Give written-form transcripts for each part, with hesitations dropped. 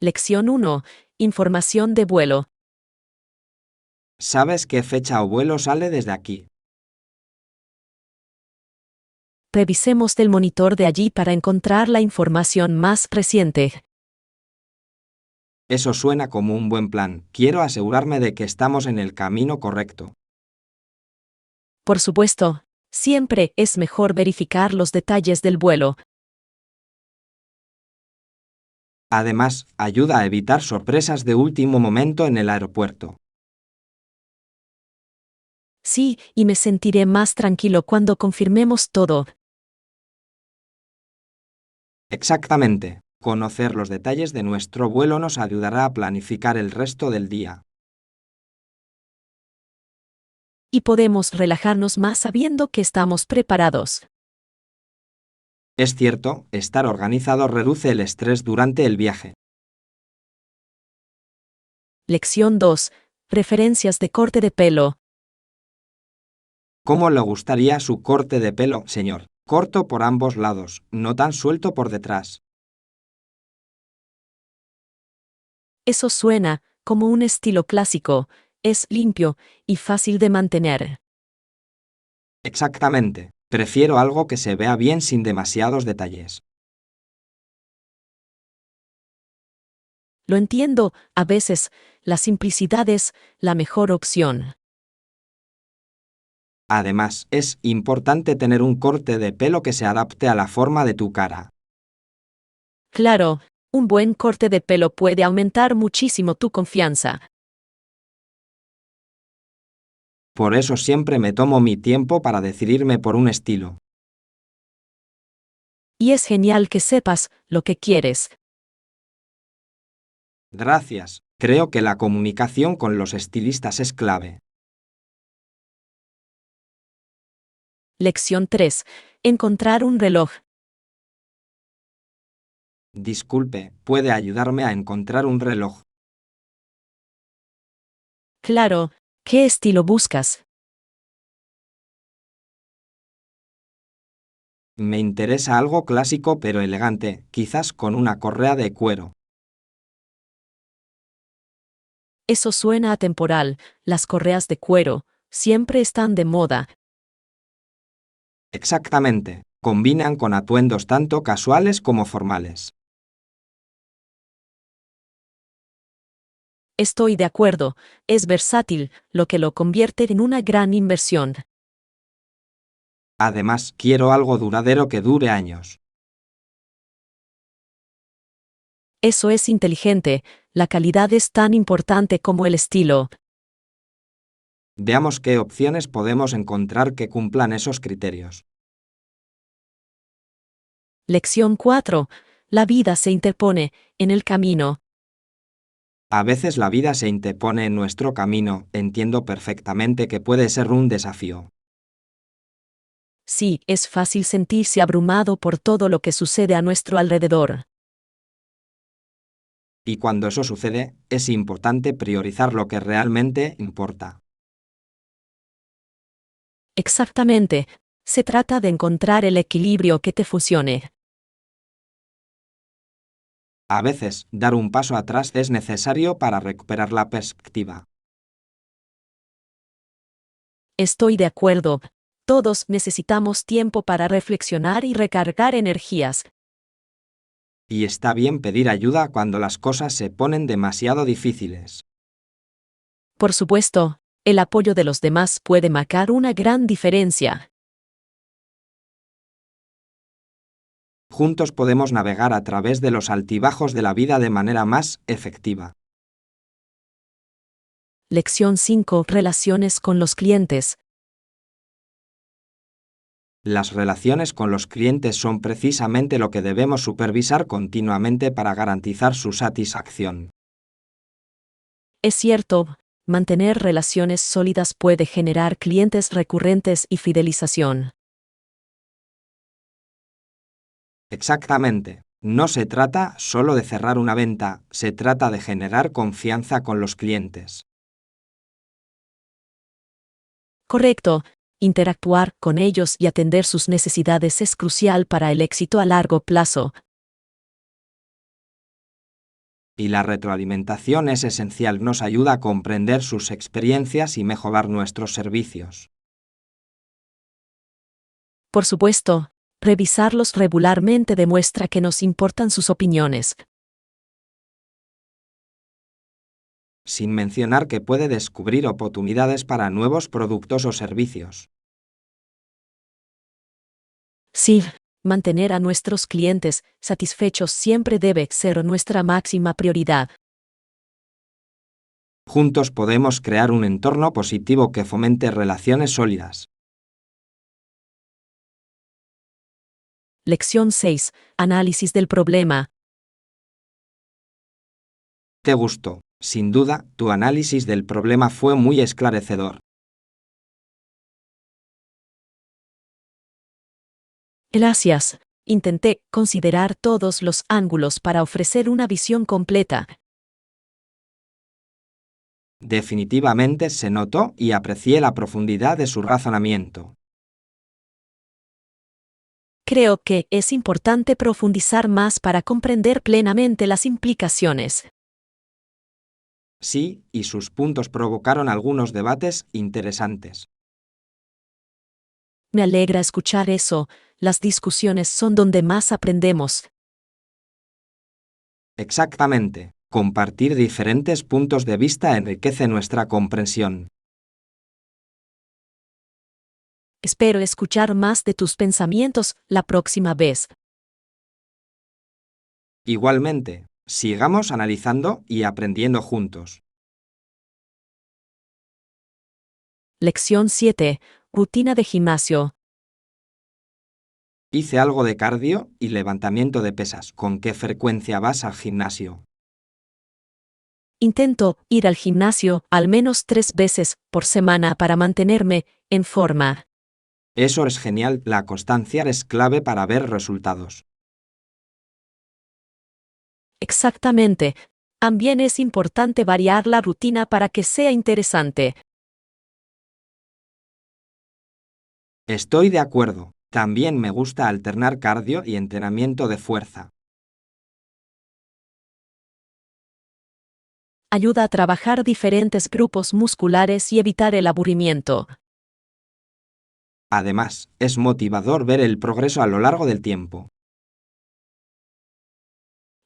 Lección 1. Información de vuelo. ¿Sabes qué fecha o vuelo sale desde aquí? Revisemos el monitor de allí para encontrar la información más reciente. Eso suena como un buen plan. Quiero asegurarme de que estamos en el camino correcto. Por supuesto, siempre es mejor verificar los detalles del vuelo. Además, ayuda a evitar sorpresas de último momento en el aeropuerto. Sí, y me sentiré más tranquilo cuando confirmemos todo. Exactamente. Conocer los detalles de nuestro vuelo nos ayudará a planificar el resto del día. Y podemos relajarnos más sabiendo que estamos preparados. Es cierto, estar organizado reduce el estrés durante el viaje. Lección 2. Referencias de corte de pelo. ¿Cómo le gustaría su corte de pelo, señor? Corto por ambos lados, no tan suelto por detrás. Eso suena como un estilo clásico, es limpio y fácil de mantener. Exactamente. Prefiero algo que se vea bien sin demasiados detalles. Lo entiendo, a veces, la simplicidad es la mejor opción. Además, es importante tener un corte de pelo que se adapte a la forma de tu cara. Claro, un buen corte de pelo puede aumentar muchísimo tu confianza. Por eso siempre me tomo mi tiempo para decidirme por un estilo. Y es genial que sepas lo que quieres. Gracias. Creo que la comunicación con los estilistas es clave. Lección 3. Encontrar un reloj. Disculpe, ¿puede ayudarme a encontrar un reloj? Claro, ¿qué estilo buscas? Me interesa algo clásico pero elegante, quizás con una correa de cuero. Eso suena atemporal, las correas de cuero siempre están de moda. Exactamente. Combinan con atuendos tanto casuales como formales. Estoy de acuerdo, es versátil, lo que lo convierte en una gran inversión. Además, quiero algo duradero que dure años. Eso es inteligente, la calidad es tan importante como el estilo. Veamos qué opciones podemos encontrar que cumplan esos criterios. Lección 4. La vida se interpone en el camino. A veces la vida se interpone en nuestro camino, entiendo perfectamente que puede ser un desafío. Sí, es fácil sentirse abrumado por todo lo que sucede a nuestro alrededor. Y cuando eso sucede, es importante priorizar lo que realmente importa. Exactamente, se trata de encontrar el equilibrio que te funcione. A veces, dar un paso atrás es necesario para recuperar la perspectiva. Estoy de acuerdo. Todos necesitamos tiempo para reflexionar y recargar energías. Y está bien pedir ayuda cuando las cosas se ponen demasiado difíciles. Por supuesto, el apoyo de los demás puede marcar una gran diferencia. Juntos podemos navegar a través de los altibajos de la vida de manera más efectiva. Lección 5. Relaciones con los clientes. Las relaciones con los clientes son precisamente lo que debemos supervisar continuamente para garantizar su satisfacción. Es cierto, mantener relaciones sólidas puede generar clientes recurrentes y fidelización. Exactamente. No se trata solo de cerrar una venta, se trata de generar confianza con los clientes. Correcto, interactuar con ellos y atender sus necesidades es crucial para el éxito a largo plazo. Y la retroalimentación es esencial, nos ayuda a comprender sus experiencias y mejorar nuestros servicios. Por supuesto, revisarlos regularmente demuestra que nos importan sus opiniones. Sin mencionar que puede descubrir oportunidades para nuevos productos o servicios. Sí, mantener a nuestros clientes satisfechos siempre debe ser nuestra máxima prioridad. Juntos podemos crear un entorno positivo que fomente relaciones sólidas. Lección 6. Análisis del problema. Te gustó. Sin duda, tu análisis del problema fue muy esclarecedor. Gracias. Intenté considerar todos los ángulos para ofrecer una visión completa. Definitivamente se notó y aprecié la profundidad de su razonamiento. Creo que es importante profundizar más para comprender plenamente las implicaciones. Sí, y sus puntos provocaron algunos debates interesantes. Me alegra escuchar eso. Las discusiones son donde más aprendemos. Exactamente. Compartir diferentes puntos de vista enriquece nuestra comprensión. Espero escuchar más de tus pensamientos la próxima vez. Igualmente, sigamos analizando y aprendiendo juntos. Lección 7. Rutina de gimnasio. Hice algo de cardio y levantamiento de pesas. ¿Con qué frecuencia vas al gimnasio? Intento ir al gimnasio al menos 3 veces por semana para mantenerme en forma. Eso es genial, la constancia es clave para ver resultados. Exactamente. También es importante variar la rutina para que sea interesante. Estoy de acuerdo. También me gusta alternar cardio y entrenamiento de fuerza. Ayuda a trabajar diferentes grupos musculares y evitar el aburrimiento. Además, es motivador ver el progreso a lo largo del tiempo.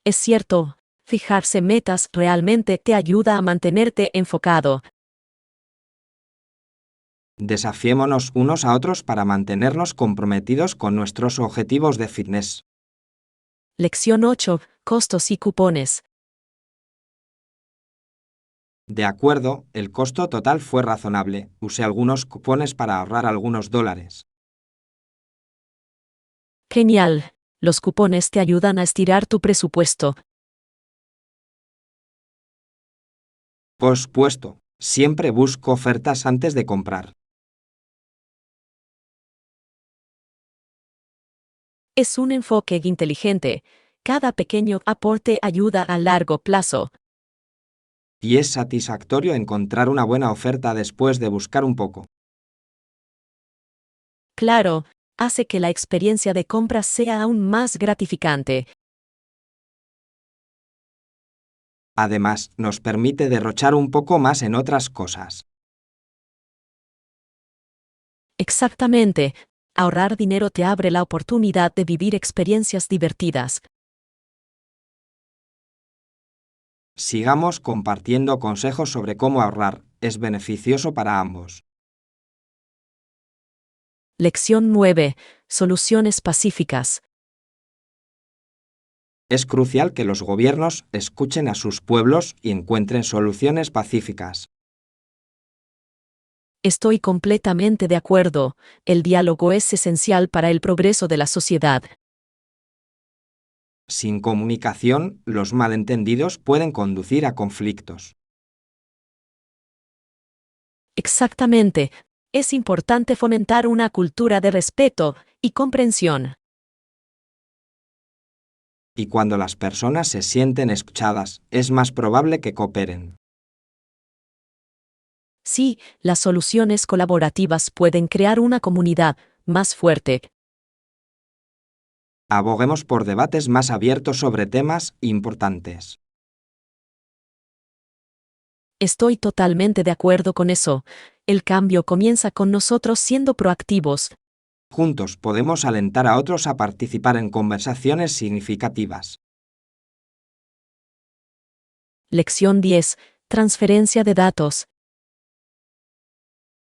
Es cierto, fijarse metas realmente te ayuda a mantenerte enfocado. Desafiémonos unos a otros para mantenernos comprometidos con nuestros objetivos de fitness. Lección 8. Costos y cupones. De acuerdo, el costo total fue razonable. Usé algunos cupones para ahorrar algunos dólares. Genial. Los cupones te ayudan a estirar tu presupuesto. Por supuesto, siempre busco ofertas antes de comprar. Es un enfoque inteligente. Cada pequeño aporte ayuda a largo plazo. Y es satisfactorio encontrar una buena oferta después de buscar un poco. Claro, hace que la experiencia de compra sea aún más gratificante. Además, nos permite derrochar un poco más en otras cosas. Exactamente. Ahorrar dinero te abre la oportunidad de vivir experiencias divertidas. Sigamos compartiendo consejos sobre cómo ahorrar. Es beneficioso para ambos. Lección 9. Soluciones pacíficas. Es crucial que los gobiernos escuchen a sus pueblos y encuentren soluciones pacíficas. Estoy completamente de acuerdo. El diálogo es esencial para el progreso de la sociedad. Sin comunicación, los malentendidos pueden conducir a conflictos. Exactamente. Es importante fomentar una cultura de respeto y comprensión. Y cuando las personas se sienten escuchadas, es más probable que cooperen. Sí, las soluciones colaborativas pueden crear una comunidad más fuerte. Aboguemos por debates más abiertos sobre temas importantes. Estoy totalmente de acuerdo con eso. El cambio comienza con nosotros siendo proactivos. Juntos podemos alentar a otros a participar en conversaciones significativas. Lección 10. Transferencia de datos.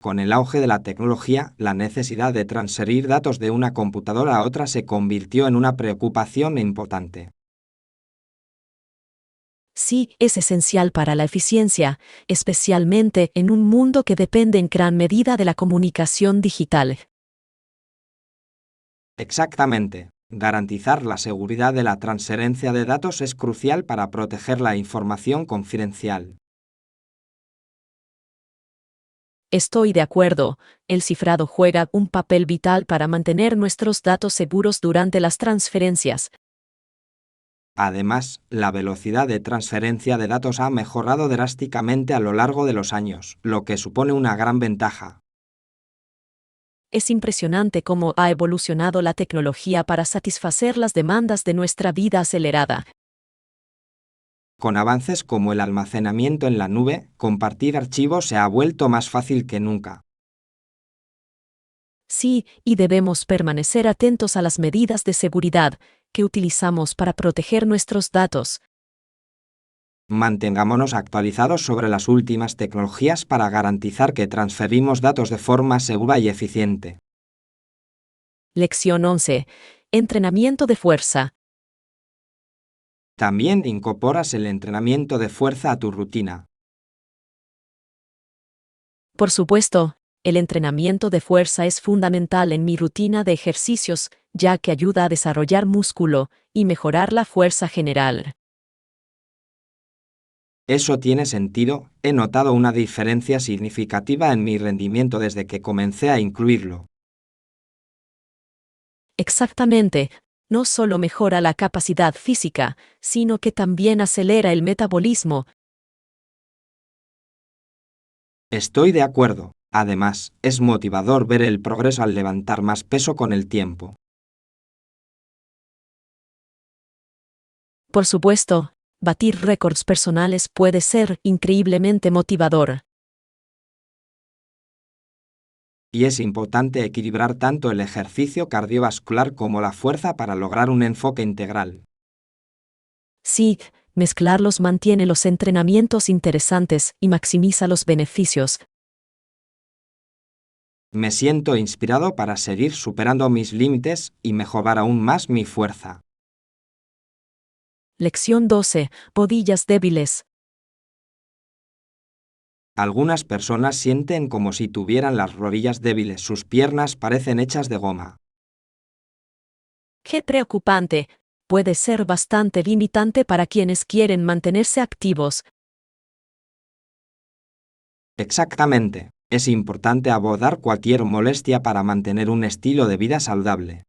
Con el auge de la tecnología, la necesidad de transferir datos de una computadora a otra se convirtió en una preocupación importante. Sí, es esencial para la eficiencia, especialmente en un mundo que depende en gran medida de la comunicación digital. Exactamente. Garantizar la seguridad de la transferencia de datos es crucial para proteger la información confidencial. Estoy de acuerdo, el cifrado juega un papel vital para mantener nuestros datos seguros durante las transferencias. Además, la velocidad de transferencia de datos ha mejorado drásticamente a lo largo de los años, lo que supone una gran ventaja. Es impresionante cómo ha evolucionado la tecnología para satisfacer las demandas de nuestra vida acelerada. Con avances como el almacenamiento en la nube, compartir archivos se ha vuelto más fácil que nunca. Sí, y debemos permanecer atentos a las medidas de seguridad que utilizamos para proteger nuestros datos. Mantengámonos actualizados sobre las últimas tecnologías para garantizar que transferimos datos de forma segura y eficiente. Lección 11. Entrenamiento de fuerza. También incorporas el entrenamiento de fuerza a tu rutina. Por supuesto, el entrenamiento de fuerza es fundamental en mi rutina de ejercicios, ya que ayuda a desarrollar músculo y mejorar la fuerza general. Eso tiene sentido, he notado una diferencia significativa en mi rendimiento desde que comencé a incluirlo. Exactamente, no solo mejora la capacidad física, sino que también acelera el metabolismo. Estoy de acuerdo. Además, es motivador ver el progreso al levantar más peso con el tiempo. Por supuesto, batir récords personales puede ser increíblemente motivador. Y es importante equilibrar tanto el ejercicio cardiovascular como la fuerza para lograr un enfoque integral. Sí, mezclarlos mantiene los entrenamientos interesantes y maximiza los beneficios. Me siento inspirado para seguir superando mis límites y mejorar aún más mi fuerza. Lección 12. Rodillas débiles. Algunas personas sienten como si tuvieran las rodillas débiles, sus piernas parecen hechas de goma. Qué preocupante. Puede ser bastante limitante para quienes quieren mantenerse activos. Exactamente. Es importante abordar cualquier molestia para mantener un estilo de vida saludable.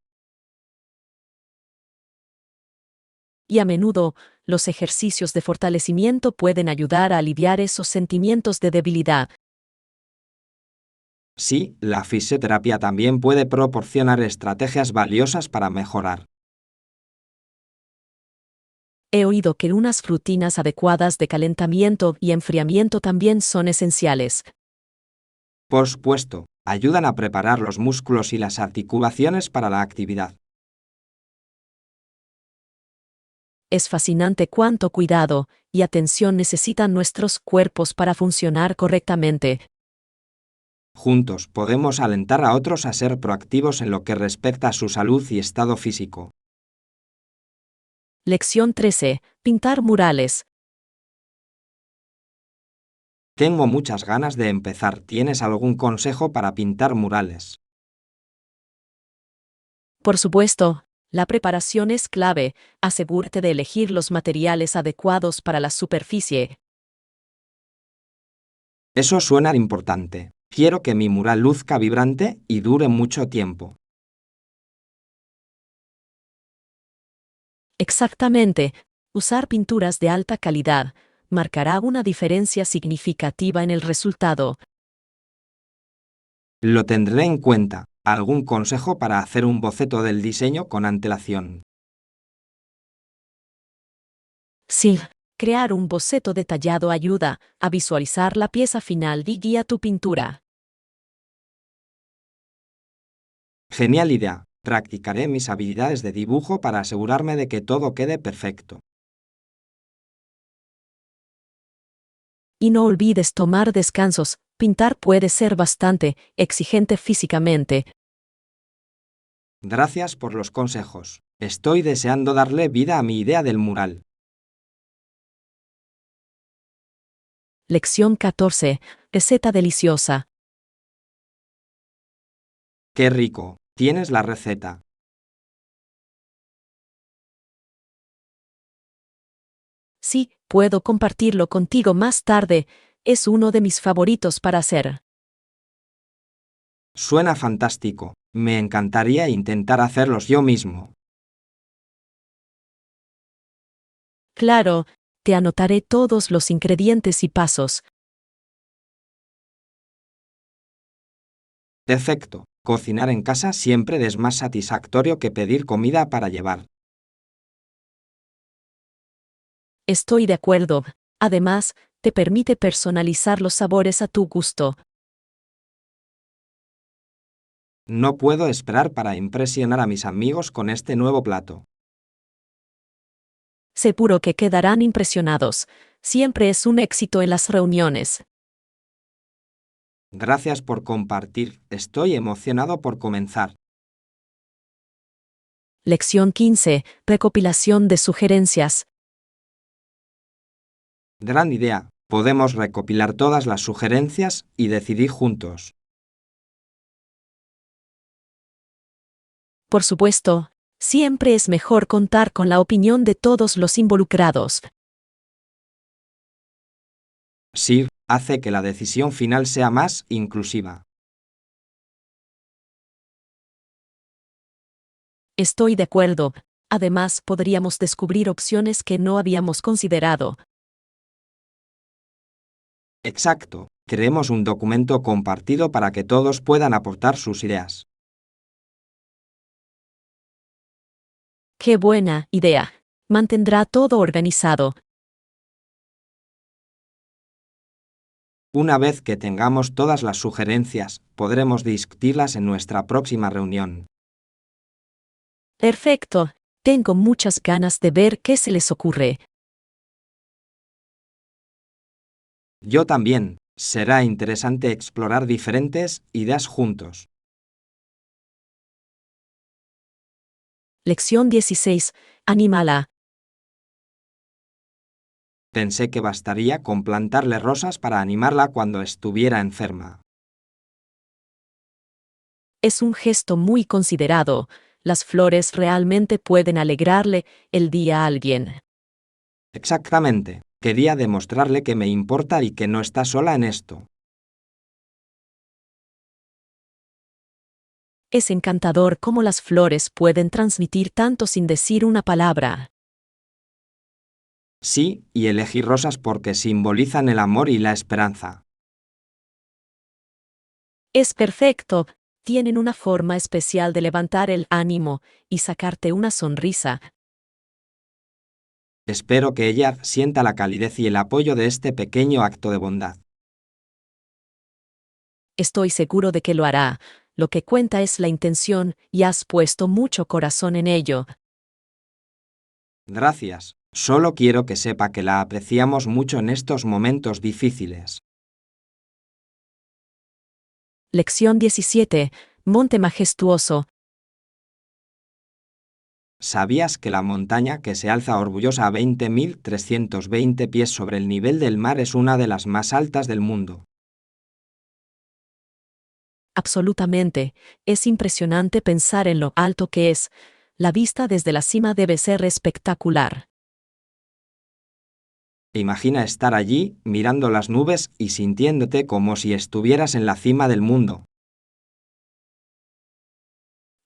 Y a menudo, los ejercicios de fortalecimiento pueden ayudar a aliviar esos sentimientos de debilidad. Sí, la fisioterapia también puede proporcionar estrategias valiosas para mejorar. He oído que unas rutinas adecuadas de calentamiento y enfriamiento también son esenciales. Por supuesto, ayudan a preparar los músculos y las articulaciones para la actividad. Es fascinante cuánto cuidado y atención necesitan nuestros cuerpos para funcionar correctamente. Juntos podemos alentar a otros a ser proactivos en lo que respecta a su salud y estado físico. Lección 13. Pintar murales. Tengo muchas ganas de empezar. ¿Tienes algún consejo para pintar murales? Por supuesto, la preparación es clave. Asegúrate de elegir los materiales adecuados para la superficie. Eso suena importante. Quiero que mi mural luzca vibrante y dure mucho tiempo. Exactamente. Usar pinturas de alta calidad marcará una diferencia significativa en el resultado. Lo tendré en cuenta. ¿Algún consejo para hacer un boceto del diseño con antelación? Sí, Crear un boceto detallado ayuda a visualizar la pieza final y guía tu pintura. Genial idea. Practicaré mis habilidades de dibujo para asegurarme de que todo quede perfecto. Y no olvides tomar descansos. Pintar puede ser bastante exigente físicamente. Gracias por los consejos. Estoy deseando darle vida a mi idea del mural. Lección 14. Receta deliciosa. ¡Qué rico! ¿Tienes la receta? Sí, puedo compartirlo contigo más tarde. Es uno de mis favoritos para hacer. Suena fantástico. Me encantaría intentar hacerlos yo mismo. Claro, te anotaré todos los ingredientes y pasos. Perfecto. Cocinar en casa siempre es más satisfactorio que pedir comida para llevar. Estoy de acuerdo. Además, te permite personalizar los sabores a tu gusto. No puedo esperar para impresionar a mis amigos con este nuevo plato. Seguro que quedarán impresionados. Siempre es un éxito en las reuniones. Gracias por compartir. Estoy emocionado por comenzar. Lección 15. Recopilación de sugerencias. Gran idea. Podemos recopilar todas las sugerencias y decidir juntos. Por supuesto, siempre es mejor contar con la opinión de todos los involucrados. Sí, hace que la decisión final sea más inclusiva. Estoy de acuerdo. Además, podríamos descubrir opciones que no habíamos considerado. Exacto. Creemos un documento compartido para que todos puedan aportar sus ideas. ¡Qué buena idea! Mantendrá todo organizado. Una vez que tengamos todas las sugerencias, podremos discutirlas en nuestra próxima reunión. Perfecto. Tengo muchas ganas de ver qué se les ocurre. Yo también. Será interesante explorar diferentes ideas juntos. Lección 16. Anímala. Pensé que bastaría con plantarle rosas para animarla cuando estuviera enferma. Es un gesto muy considerado. Las flores realmente pueden alegrarle el día a alguien. Exactamente. Quería demostrarle que me importa y que no está sola en esto. Es encantador cómo las flores pueden transmitir tanto sin decir una palabra. Sí, y elegí rosas porque simbolizan el amor y la esperanza. Es perfecto. Tienen una forma especial de levantar el ánimo y sacarte una sonrisa. Espero que ella sienta la calidez y el apoyo de este pequeño acto de bondad. Estoy seguro de que lo hará. Lo que cuenta es la intención y has puesto mucho corazón en ello. Gracias. Solo quiero que sepa que la apreciamos mucho en estos momentos difíciles. Lección 17. Monte majestuoso. ¿Sabías que la montaña que se alza orgullosa a 20.320 pies sobre el nivel del mar es una de las más altas del mundo? Absolutamente. Es impresionante pensar en lo alto que es. La vista desde la cima debe ser espectacular. Imagina estar allí, mirando las nubes y sintiéndote como si estuvieras en la cima del mundo.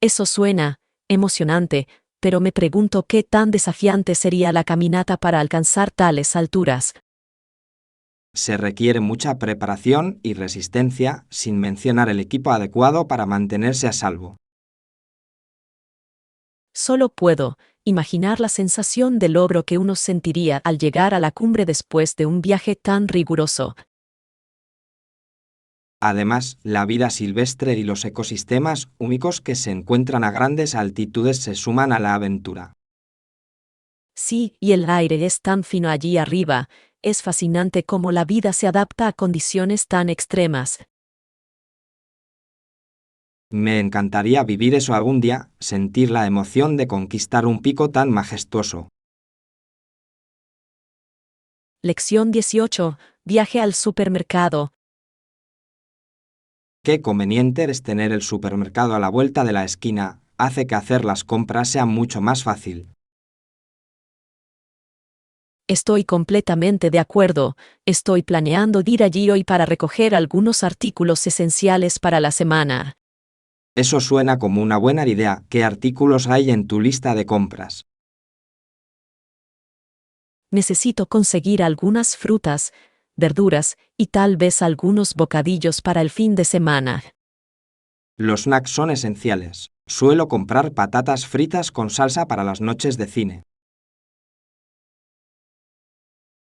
Eso suena emocionante, pero me pregunto qué tan desafiante sería la caminata para alcanzar tales alturas. Se requiere mucha preparación y resistencia, sin mencionar el equipo adecuado para mantenerse a salvo. Solo puedo Imaginar la sensación de logro que uno sentiría al llegar a la cumbre después de un viaje tan riguroso. Además, la vida silvestre y los ecosistemas únicos que se encuentran a grandes altitudes se suman a la aventura. Sí, y el aire es tan fino allí arriba, es fascinante cómo la vida se adapta a condiciones tan extremas. Me encantaría vivir eso algún día, sentir la emoción de conquistar un pico tan majestuoso. Lección 18. Viaje al supermercado. Qué conveniente es tener el supermercado a la vuelta de la esquina, hace que hacer las compras sea mucho más fácil. Estoy completamente de acuerdo. Estoy planeando ir allí hoy para recoger algunos artículos esenciales para la semana. Eso suena como una buena idea. ¿Qué artículos hay en tu lista de compras? Necesito conseguir algunas frutas, verduras y tal vez algunos bocadillos para el fin de semana. Los snacks son esenciales. Suelo comprar patatas fritas con salsa para las noches de cine.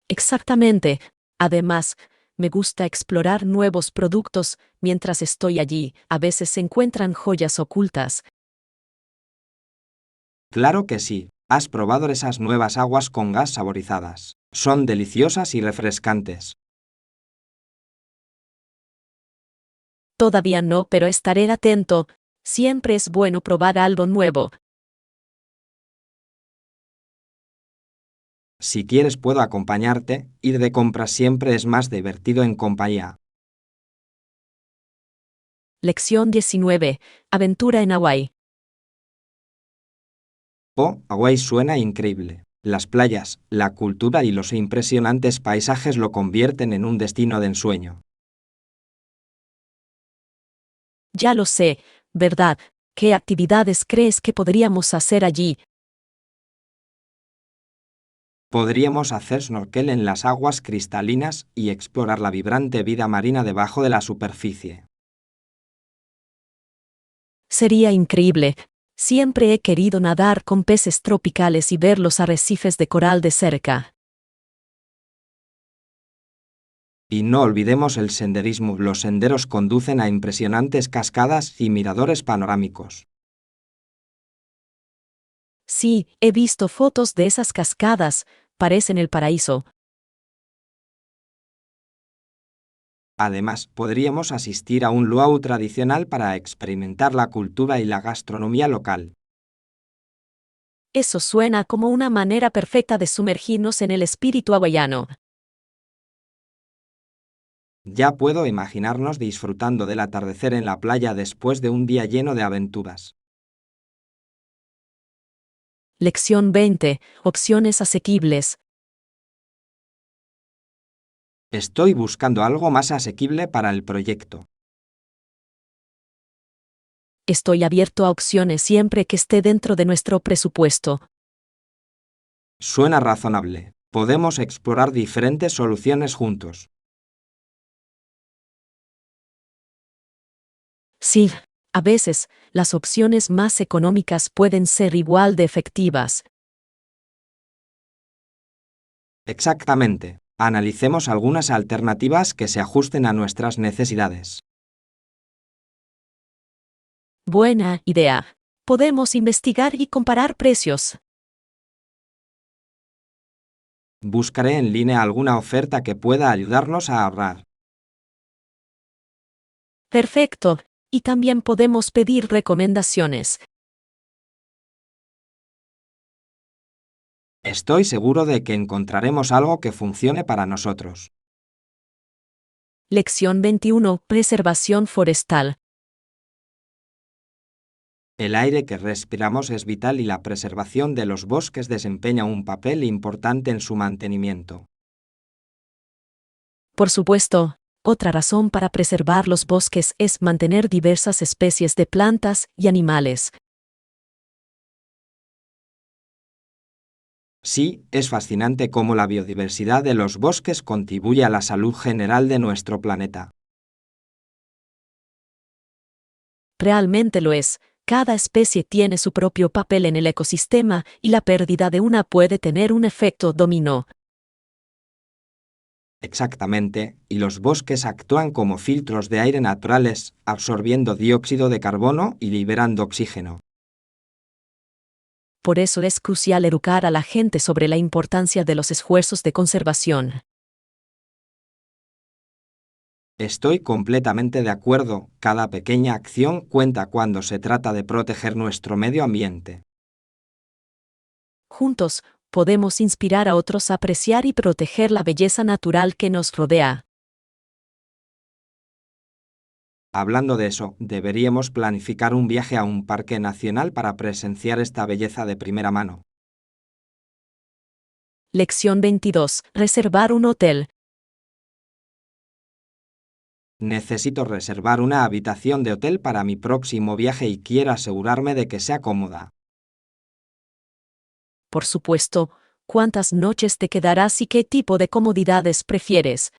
Exactamente. Además, me gusta explorar nuevos productos mientras estoy allí. A veces se encuentran joyas ocultas. Claro que sí. ¿Has probado esas nuevas aguas con gas saborizadas? Son deliciosas y refrescantes. Todavía no, pero estaré atento. Siempre es bueno probar algo nuevo. Si quieres puedo acompañarte, ir de compras siempre es más divertido en compañía. Lección 19. Aventura en Hawái. Oh, Hawái suena increíble. Las playas, la cultura y los impresionantes paisajes lo convierten en un destino de ensueño. Ya lo sé, ¿verdad? ¿Qué actividades crees que podríamos hacer allí? Podríamos hacer snorkel en las aguas cristalinas y explorar la vibrante vida marina debajo de la superficie. Sería increíble. Siempre he querido nadar con peces tropicales y ver los arrecifes de coral de cerca. Y no olvidemos el senderismo. Los senderos conducen a impresionantes cascadas y miradores panorámicos. Sí, he visto fotos de esas cascadas, parecen el paraíso. Además, podríamos asistir a un luau tradicional para experimentar la cultura y la gastronomía local. Eso suena como una manera perfecta de sumergirnos en el espíritu hawaiano. Ya puedo imaginarnos disfrutando del atardecer en la playa después de un día lleno de aventuras. Lección 20. Opciones asequibles. Estoy buscando algo más asequible para el proyecto. Estoy abierto a opciones siempre que esté dentro de nuestro presupuesto. Suena razonable. Podemos explorar diferentes soluciones juntos. Sí, a veces, las opciones más económicas pueden ser igual de efectivas. Exactamente. Analicemos algunas alternativas que se ajusten a nuestras necesidades. Buena idea. Podemos investigar y comparar precios. Buscaré en línea alguna oferta que pueda ayudarnos a ahorrar. Perfecto. Y también podemos pedir recomendaciones. Estoy seguro de que encontraremos algo que funcione para nosotros. Lección 21. Preservación forestal. El aire que respiramos es vital y la preservación de los bosques desempeña un papel importante en su mantenimiento. Por supuesto, otra razón para preservar los bosques es mantener diversas especies de plantas y animales. Sí, es fascinante cómo la biodiversidad de los bosques contribuye a la salud general de nuestro planeta. Realmente lo es. Cada especie tiene su propio papel en el ecosistema y la pérdida de una puede tener un efecto dominó. Exactamente, y los bosques actúan como filtros de aire naturales, absorbiendo dióxido de carbono y liberando oxígeno. Por eso es crucial educar a la gente sobre la importancia de los esfuerzos de conservación. Estoy completamente de acuerdo, cada pequeña acción cuenta cuando se trata de proteger nuestro medio ambiente. Juntos, podemos inspirar a otros a apreciar y proteger la belleza natural que nos rodea. Hablando de eso, deberíamos planificar un viaje a un parque nacional para presenciar esta belleza de primera mano. Lección 22. Reservar un hotel. Necesito reservar una habitación de hotel para mi próximo viaje y quiero asegurarme de que sea cómoda. Por supuesto, ¿cuántas noches te quedarás y qué tipo de comodidades prefieres?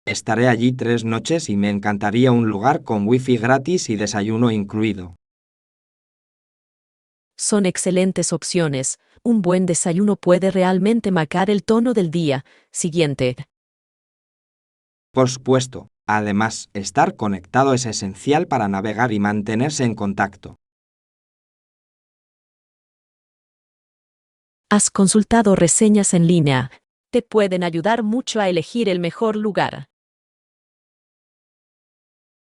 Estaré allí 3 noches y me encantaría un lugar con wifi gratis y desayuno incluido. Son excelentes opciones. Un buen desayuno puede realmente marcar el tono del día siguiente. Por supuesto, además, estar conectado es esencial para navegar y mantenerse en contacto. ¿Has consultado reseñas en línea? Te pueden ayudar mucho a elegir el mejor lugar.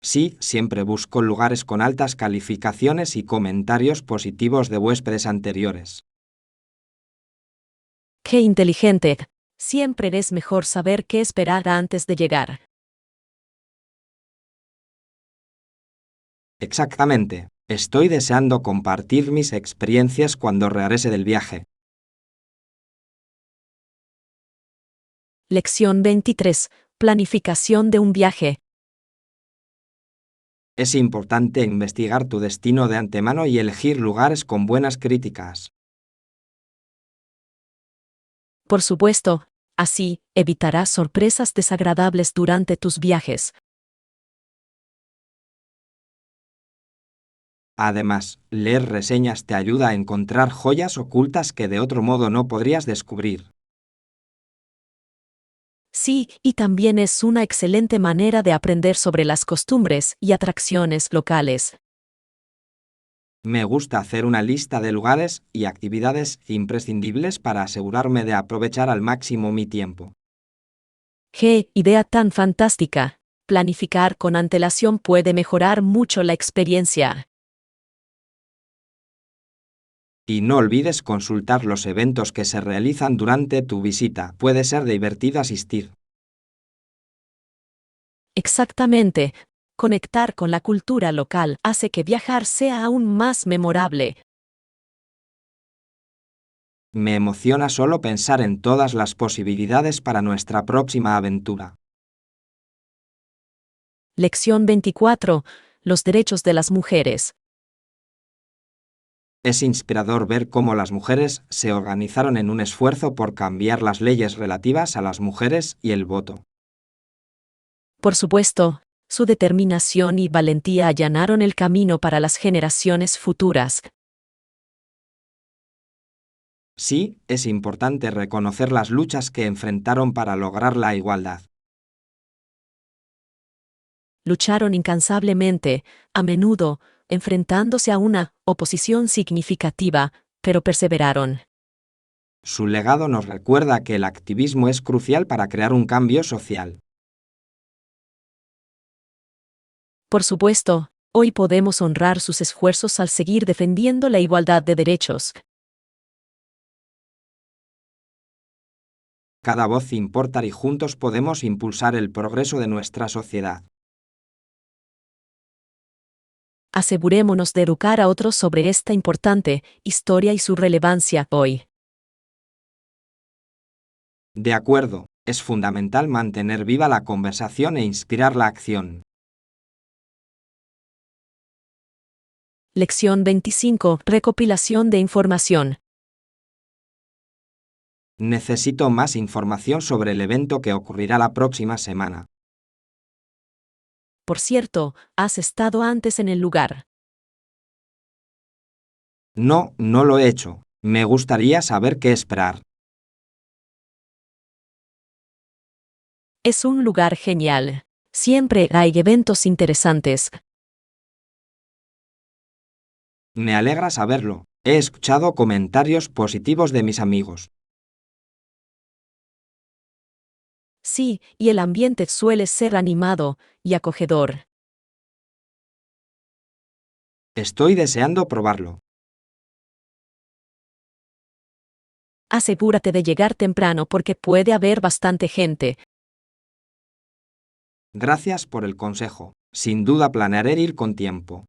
Sí, siempre busco lugares con altas calificaciones y comentarios positivos de huéspedes anteriores. ¡Qué inteligente! Siempre es mejor saber qué esperar antes de llegar. Exactamente. Estoy deseando compartir mis experiencias cuando regrese del viaje. Lección 23. Planificación de un viaje. Es importante investigar tu destino de antemano y elegir lugares con buenas críticas. Por supuesto, así evitarás sorpresas desagradables durante tus viajes. Además, leer reseñas te ayuda a encontrar joyas ocultas que de otro modo no podrías descubrir. Sí, y también es una excelente manera de aprender sobre las costumbres y atracciones locales. Me gusta hacer una lista de lugares y actividades imprescindibles para asegurarme de aprovechar al máximo mi tiempo. ¡Qué idea tan fantástica! Planificar con antelación puede mejorar mucho la experiencia. Y no olvides consultar los eventos que se realizan durante tu visita. Puede ser divertido asistir. Exactamente. Conectar con la cultura local hace que viajar sea aún más memorable. Me emociona solo pensar en todas las posibilidades para nuestra próxima aventura. Lección 24. Los derechos de las mujeres. Es inspirador ver cómo las mujeres se organizaron en un esfuerzo por cambiar las leyes relativas a las mujeres y el voto. Por supuesto, su determinación y valentía allanaron el camino para las generaciones futuras. Sí, es importante reconocer las luchas que enfrentaron para lograr la igualdad. Lucharon incansablemente, a menudo, enfrentándose a una oposición significativa, pero perseveraron. Su legado nos recuerda que el activismo es crucial para crear un cambio social. Por supuesto, hoy podemos honrar sus esfuerzos al seguir defendiendo la igualdad de derechos. Cada voz importa y juntos podemos impulsar el progreso de nuestra sociedad. Asegurémonos de educar a otros sobre esta importante historia y su relevancia hoy. De acuerdo, es fundamental mantener viva la conversación e inspirar la acción. Lección 25. Recopilación de información. Necesito más información sobre el evento que ocurrirá la próxima semana. Por cierto, ¿has estado antes en el lugar? No, no lo he hecho. Me gustaría saber qué esperar. Es un lugar genial. Siempre hay eventos interesantes. Me alegra saberlo. He escuchado comentarios positivos de mis amigos. Sí, y el ambiente suele ser animado y acogedor. Estoy deseando probarlo. Asegúrate de llegar temprano porque puede haber bastante gente. Gracias por el consejo. Sin duda planearé ir con tiempo.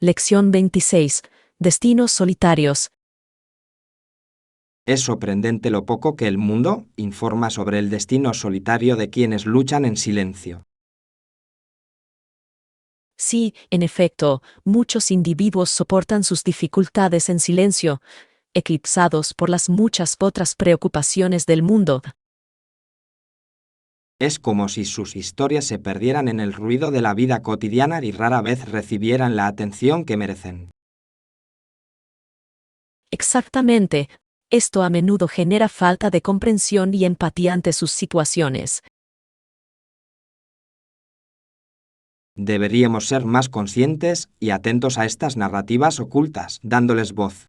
Lección 26. Destinos solitarios. Es sorprendente lo poco que el mundo informa sobre el destino solitario de quienes luchan en silencio. Sí, en efecto, muchos individuos soportan sus dificultades en silencio, eclipsados por las muchas otras preocupaciones del mundo. Es como si sus historias se perdieran en el ruido de la vida cotidiana y rara vez recibieran la atención que merecen. Exactamente. Esto a menudo genera falta de comprensión y empatía ante sus situaciones. Deberíamos ser más conscientes y atentos a estas narrativas ocultas, dándoles voz.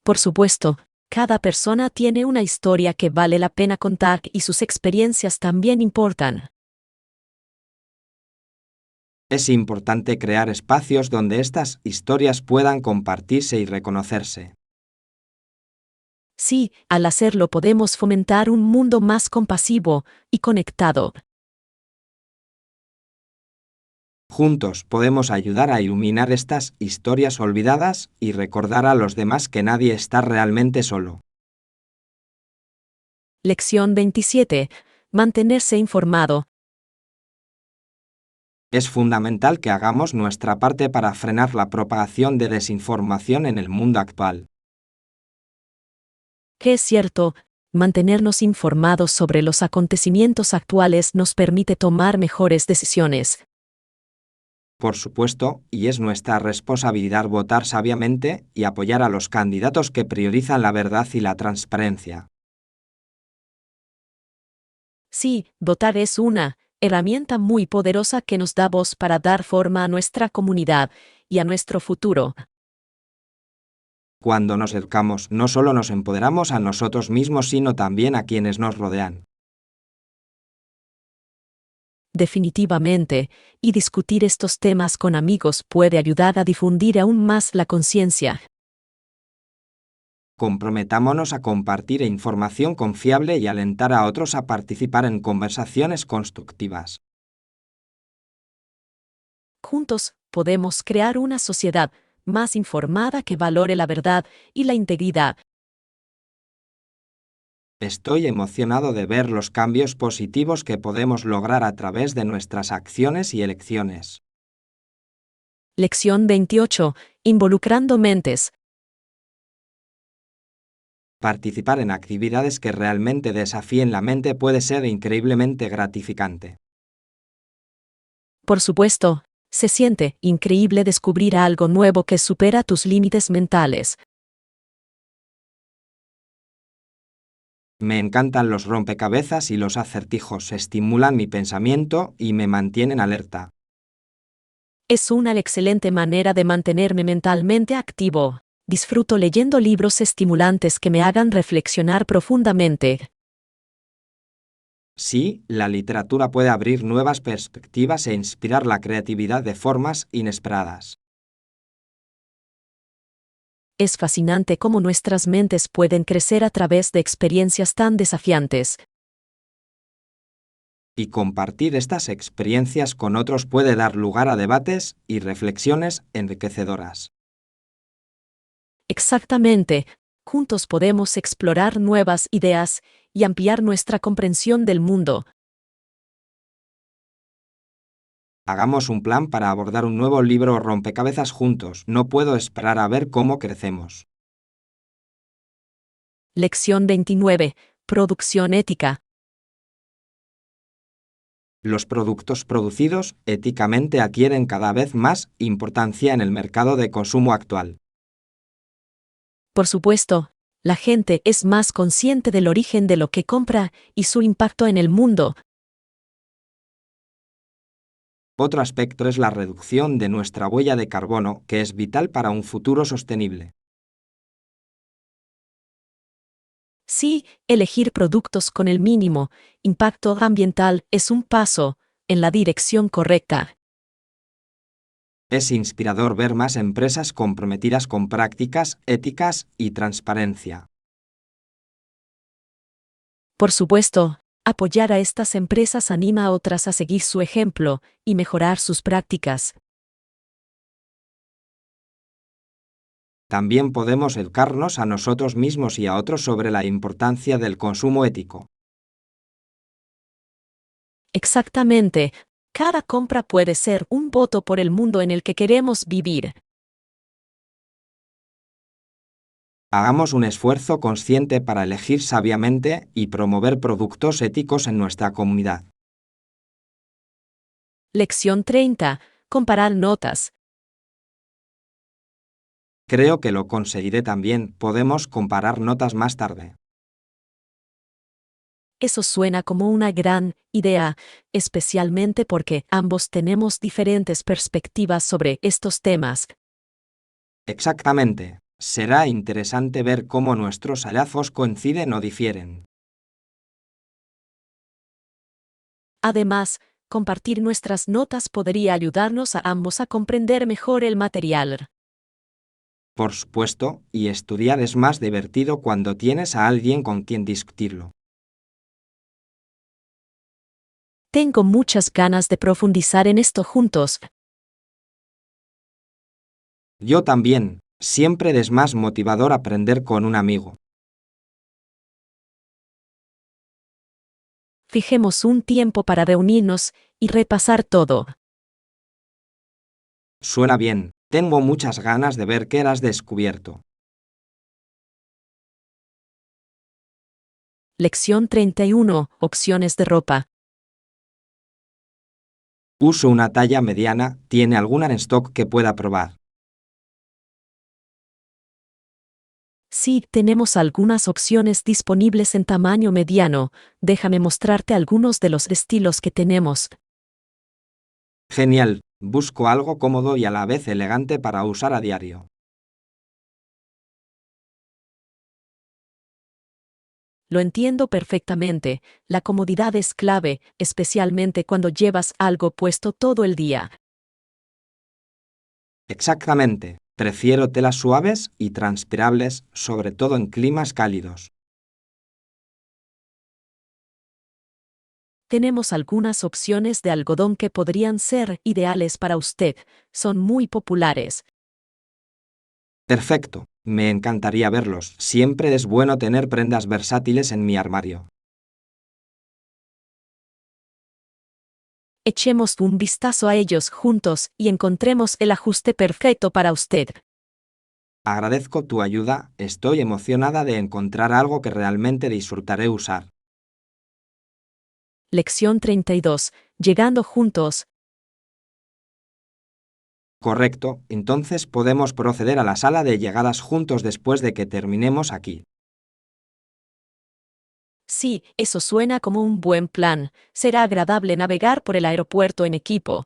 Por supuesto, cada persona tiene una historia que vale la pena contar y sus experiencias también importan. Es importante crear espacios donde estas historias puedan compartirse y reconocerse. Sí, al hacerlo podemos fomentar un mundo más compasivo y conectado. Juntos podemos ayudar a iluminar estas historias olvidadas y recordar a los demás que nadie está realmente solo. Lección 27. Mantenerse informado. Es fundamental que hagamos nuestra parte para frenar la propagación de desinformación en el mundo actual. Que es cierto, mantenernos informados sobre los acontecimientos actuales nos permite tomar mejores decisiones. Por supuesto, y es nuestra responsabilidad votar sabiamente y apoyar a los candidatos que priorizan la verdad y la transparencia. Sí, votar es una herramienta muy poderosa que nos da voz para dar forma a nuestra comunidad y a nuestro futuro. Cuando nos educamos, no solo nos empoderamos a nosotros mismos, sino también a quienes nos rodean. Definitivamente, y discutir estos temas con amigos puede ayudar a difundir aún más la conciencia. Comprometámonos a compartir información confiable y alentar a otros a participar en conversaciones constructivas. Juntos, podemos crear una sociedad más informada que valore la verdad y la integridad. Estoy emocionado de ver los cambios positivos que podemos lograr a través de nuestras acciones y elecciones. Lección 28. Involucrando mentes. Participar en actividades que realmente desafíen la mente puede ser increíblemente gratificante. Por supuesto, se siente increíble descubrir algo nuevo que supera tus límites mentales. Me encantan los rompecabezas y los acertijos, estimulan mi pensamiento y me mantienen alerta. Es una excelente manera de mantenerme mentalmente activo. Disfruto leyendo libros estimulantes que me hagan reflexionar profundamente. Sí, la literatura puede abrir nuevas perspectivas e inspirar la creatividad de formas inesperadas. Es fascinante cómo nuestras mentes pueden crecer a través de experiencias tan desafiantes. Y compartir estas experiencias con otros puede dar lugar a debates y reflexiones enriquecedoras. Exactamente. Juntos podemos explorar nuevas ideas y ampliar nuestra comprensión del mundo. Hagamos un plan para abordar un nuevo libro o rompecabezas juntos. No puedo esperar a ver cómo crecemos. Lección 29. producción ética. Los productos producidos éticamente adquieren cada vez más importancia en el mercado de consumo actual. Por supuesto, la gente es más consciente del origen de lo que compra y su impacto en el mundo. Otro aspecto es la reducción de nuestra huella de carbono, que es vital para un futuro sostenible. Sí, elegir productos con el mínimo impacto ambiental es un paso en la dirección correcta. Es inspirador ver más empresas comprometidas con prácticas éticas y transparencia. Por supuesto, apoyar a estas empresas anima a otras a seguir su ejemplo y mejorar sus prácticas. También podemos educarnos a nosotros mismos y a otros sobre la importancia del consumo ético. Exactamente, cada compra puede ser un voto por el mundo en el que queremos vivir. Hagamos un esfuerzo consciente para elegir sabiamente y promover productos éticos en nuestra comunidad. Lección 30. Comparar notas. Creo que lo conseguiré también. Podemos comparar notas más tarde. Eso suena como una gran idea, especialmente porque ambos tenemos diferentes perspectivas sobre estos temas. Exactamente. Será interesante ver cómo nuestros hallazgos coinciden o difieren. Además, compartir nuestras notas podría ayudarnos a ambos a comprender mejor el material. Por supuesto, y estudiar es más divertido cuando tienes a alguien con quien discutirlo. Tengo muchas ganas de profundizar en esto juntos. Yo también. Siempre es más motivador aprender con un amigo. Fijemos un tiempo para reunirnos y repasar todo. Suena bien. Tengo muchas ganas de ver qué has descubierto. Lección 31. Opciones de ropa. Uso una talla mediana. ¿Tiene alguna en stock que pueda probar? Sí, tenemos algunas opciones disponibles en tamaño mediano. Déjame mostrarte algunos de los estilos que tenemos. Genial. Busco algo cómodo y a la vez elegante para usar a diario. Lo entiendo perfectamente. La comodidad es clave, especialmente cuando llevas algo puesto todo el día. Exactamente. Prefiero telas suaves y transpirables, sobre todo en climas cálidos. Tenemos algunas opciones de algodón que podrían ser ideales para usted. Son muy populares. Perfecto. Me encantaría verlos. Siempre es bueno tener prendas versátiles en mi armario. Echemos un vistazo a ellos juntos y encontremos el ajuste perfecto para usted. Agradezco tu ayuda. Estoy emocionada de encontrar algo que realmente disfrutaré usar. Lección 32. Llegando juntos. Correcto. Entonces podemos proceder a la sala de llegadas juntos después de que terminemos aquí. Sí, eso suena como un buen plan. Será agradable navegar por el aeropuerto en equipo.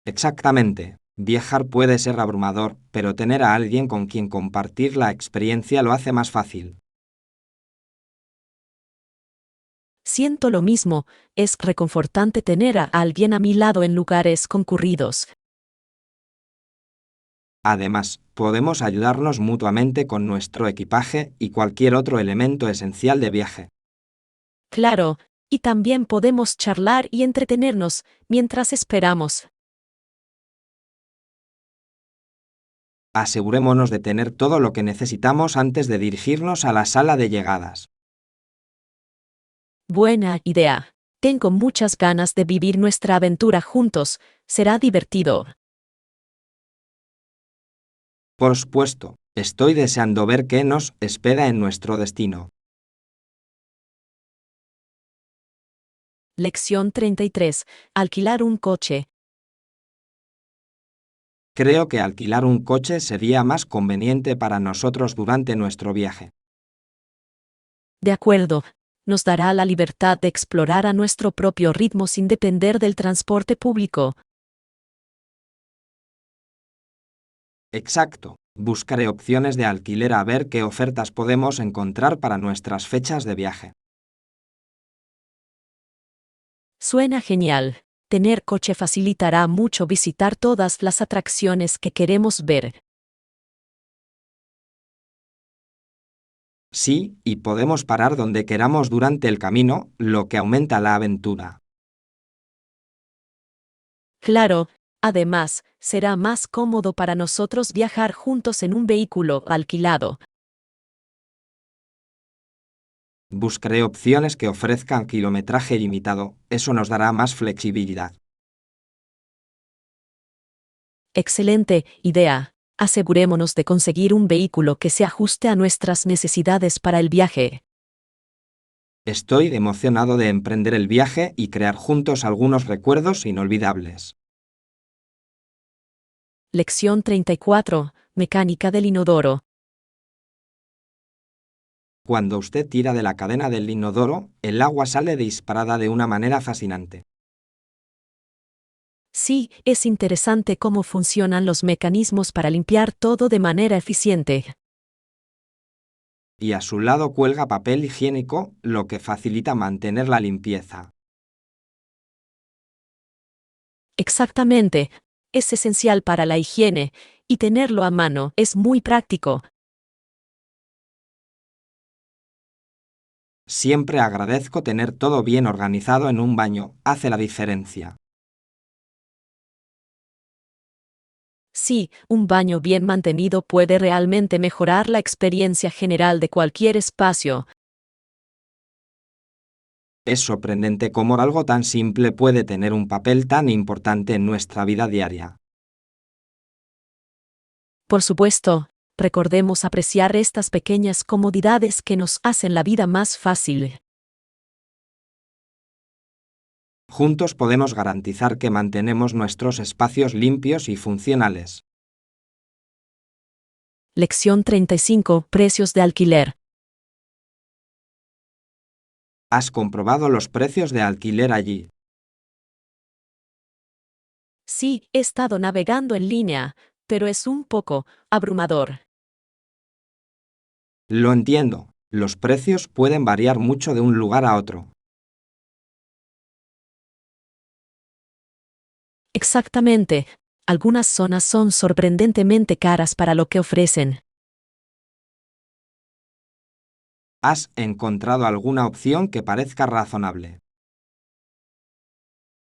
Exactamente. Viajar puede ser abrumador, pero tener a alguien con quien compartir la experiencia lo hace más fácil. Siento lo mismo, es reconfortante tener a alguien a mi lado en lugares concurridos. Además, podemos ayudarnos mutuamente con nuestro equipaje y cualquier otro elemento esencial de viaje. Claro, y también podemos charlar y entretenernos mientras esperamos. Asegurémonos de tener todo lo que necesitamos antes de dirigirnos a la sala de llegadas. Buena idea. Tengo muchas ganas de vivir nuestra aventura juntos. Será divertido. Por supuesto, Estoy deseando ver qué nos espera en nuestro destino. Lección 33. Alquilar un coche. Creo que alquilar un coche sería más conveniente para nosotros durante nuestro viaje. De acuerdo. Nos dará la libertad de explorar a nuestro propio ritmo sin depender del transporte público. Exacto. Buscaré opciones de alquiler a ver qué ofertas podemos encontrar para nuestras fechas de viaje. Suena genial. Tener coche facilitará mucho visitar todas las atracciones que queremos ver. Sí, y podemos parar donde queramos durante el camino, lo que aumenta la aventura. Claro, además, será más cómodo para nosotros viajar juntos en un vehículo alquilado. Buscaré opciones que ofrezcan kilometraje limitado, eso nos dará más flexibilidad. Excelente idea. Asegurémonos de conseguir un vehículo que se ajuste a nuestras necesidades para el viaje. Estoy emocionado de emprender el viaje y crear juntos algunos recuerdos inolvidables. Lección 34. Mecánica del inodoro. Cuando usted tira de la cadena del inodoro, el agua sale disparada de una manera fascinante. Sí, es interesante cómo funcionan los mecanismos para limpiar todo de manera eficiente. Y a su lado cuelga papel higiénico, lo que facilita mantener la limpieza. Exactamente. Es esencial para la higiene, y tenerlo a mano es muy práctico. Siempre agradezco tener todo bien organizado en un baño, hace la diferencia. Sí, un baño bien mantenido puede realmente mejorar la experiencia general de cualquier espacio. Es sorprendente cómo algo tan simple puede tener un papel tan importante en nuestra vida diaria. Por supuesto, recordemos apreciar estas pequeñas comodidades que nos hacen la vida más fácil. Juntos podemos garantizar que mantenemos nuestros espacios limpios y funcionales. Lección 35. Precios de alquiler. ¿Has comprobado los precios de alquiler allí? Sí, he estado navegando en línea, pero es un poco abrumador. Lo entiendo. Los precios pueden variar mucho de un lugar a otro. Exactamente. Algunas zonas son sorprendentemente caras para lo que ofrecen. ¿Has encontrado alguna opción que parezca razonable?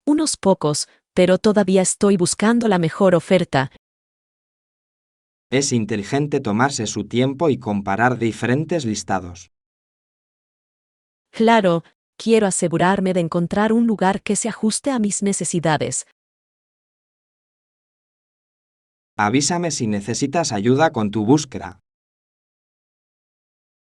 Unos pocos, pero todavía estoy buscando la mejor oferta. Es inteligente tomarse su tiempo y comparar diferentes listados. Claro, quiero asegurarme de encontrar un lugar que se ajuste a mis necesidades. Avísame si necesitas ayuda con tu búsqueda.